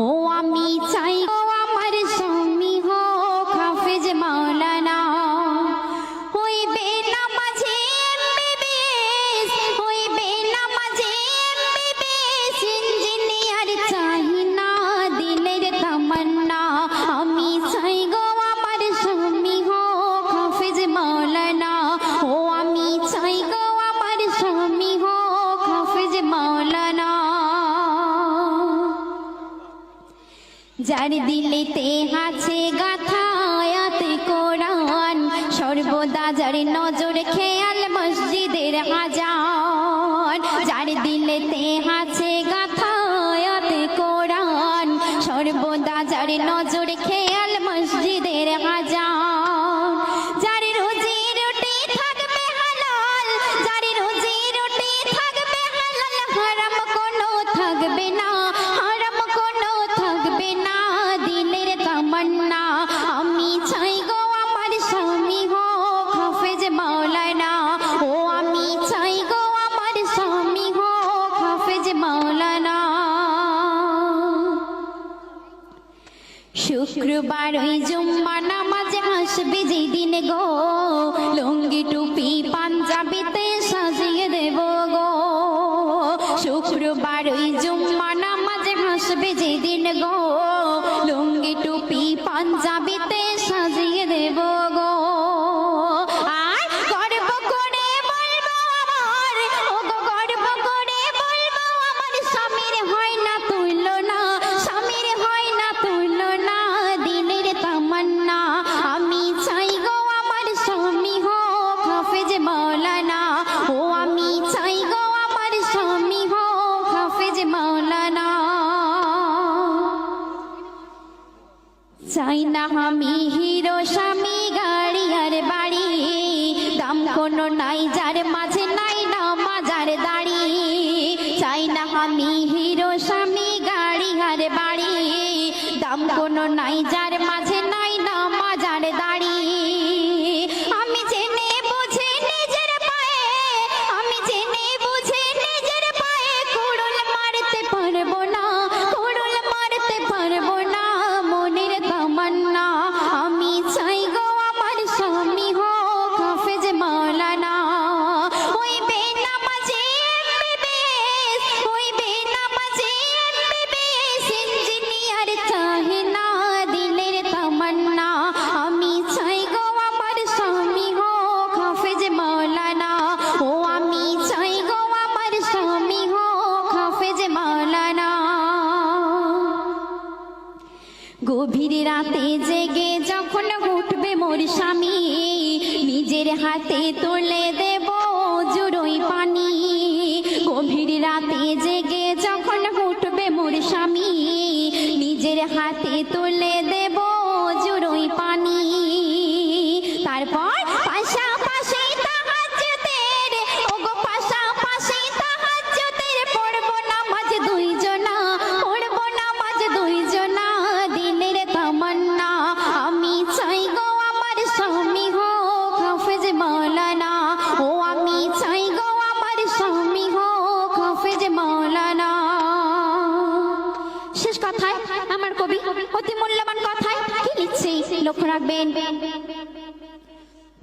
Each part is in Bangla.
ও আমি চাই গো আমার স্বামী হোক হাফেজ মাওলানা, হইবে নামাজি এমবিবিএস, হইবে নামাজি এমবিবিএস, ইঞ্জিনিয়ার চাই না দিলের তামান্না। আমি চাই গো আমার স্বামী হোক হাফেজ মাওলানা, ও আমি চাই গো আমার স্বামী হোক হাফেজ মাওলানা। যার দিলেতে আছে গাথা আয়াতে কোরআন, সর্বদা যার নজর খেয়াল মসজিদের আজান। যার দিলেতে আছে গাথা আয়াতে কোরআন, সর্বদা যার নজর খেয়াল মসজিদের আজান। যার রুজি রুটি থাকবে হালাল, যার রুজি রুটি থাকবে হালাল, হারাম কোনো থাকবে না, হারাম কোনো থাকবে না দিলের তামান্না। আমি চাই গো আমার স্বামী হোক হাফেজ মাওলানা, ও আমি চাই গো আমার স্বামী হোক হাফেজ মাওলানা। শুক্রবার ওই জুম্মা নামাজ আসবে যেদিন গো, লুঙ্গি টুপি পাঞ্জাবিতে সাজিয়ে দেব গো। শুক্রবার ওই জুম্মা নামাজ আসবে যেদিন গো, লুঙ্গি টুপি পাঞ্জাবিতে সাজিয়ে দেব গো। আর গর্ব করে বলবো আমার, ও গো গর্ব করে বলবো আমার, স্বামীর হয় না তুলনা, স্বামীর হয় না তুলনা দিলের তামান্না। আমি চাই গো আমার স্বামী হোক হাফেজ মাওলানা, ও আমি চাই গো আমার স্বামী হোক হাফেজ মাওলানা। চাই না আমি হিরো স্বামী গাড়ি আর বাড়ি, দাম কোনো নাই যার মাঝে নাই না মাজার দাড়ি। চাই না আমি হিরো স্বামী গাড়ি আর বাড়ি, দাম কোনো নাই যার মাঝে নাই না মাজার দাড়ি। আমি জেনে বুঝে নিজের পায়ে, আমি জেনে বুঝে নিজের পায়ে কুড়ুল মারতে পারবো না, কুড়ুল মারতে পারবো না মনের তামান্না। আমি চাই গো আমার স্বামী হোক হাফেজ মাওলানা, হইবে নামাজি এমবিবিএস, হইবে নামাজি এমবিবিএস, ইঞ্জিনিয়ার চাই না দিলের তামান্না। আমি চাই গো আমার স্বামী হোক হাফেজ মাওলানা, ও আমি চাই গো আমার স্বামী হোক হাফেজ মাওলানা। গভীর রাতে জেগে যখন উঠবে মোর স্বামী, নিজের হাতে তুলে দেব জুড়োই পানি। গভীর রাতে জেগে যখন উঠবে মোর স্বামী, নিজের হাতে তুলে দেব জুড়োই পানি। তারপর পাশাপাশি তাহাজ্জুদের, ওগো পাশাপাশি তাহাজ্জুদের, পড়বো নামাজ দুইজনা, পড়বো নামাজ দুইজনা দিলের তামান্না। আমি চাই গো আমার স্বামী হোক হাফেজ মাওলানা, ও আমি চাই গো আমার স্বামী হোক হাফেজ মাওলানা। শেষ কথায় আমার কবি অতি মূল্যবান কথায় কি লিখছে লক্ষ্য রাখবেন।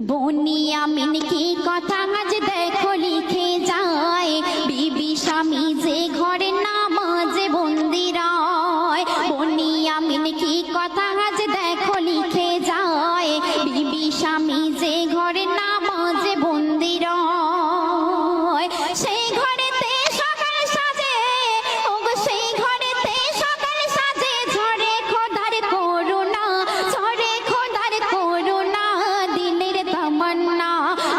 বনিয়ামিন কি কথা আজ দেখো লিখে যায়, বিবি স্বামী যে ঘরে নামাজে বন্দি রয়। বনিয়ামিন কি কথা আজ দেখো লিখে যায়, বিবি স্বামী যে ঘরে নামাজে বন্দি রয়। সেই ঘরেতে সকাল সাজে, ওগো সেই ঘরেতে সকাল সাজে, ঝরে খোদার করুণা, ঝরে খোদার করুণা দিলের তামান্না।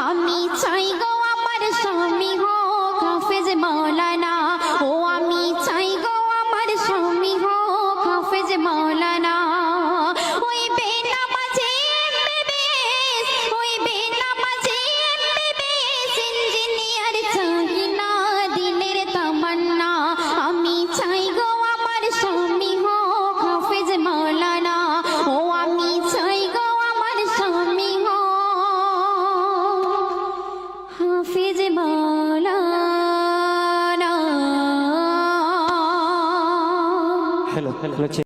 আমি চাই গো আমার স্বামী হোক হাফেজ মাওলানা, ও আমি চাই গো আমার স্বামী হোক হাফেজ মাওলানা। হইবে না ফেলেছে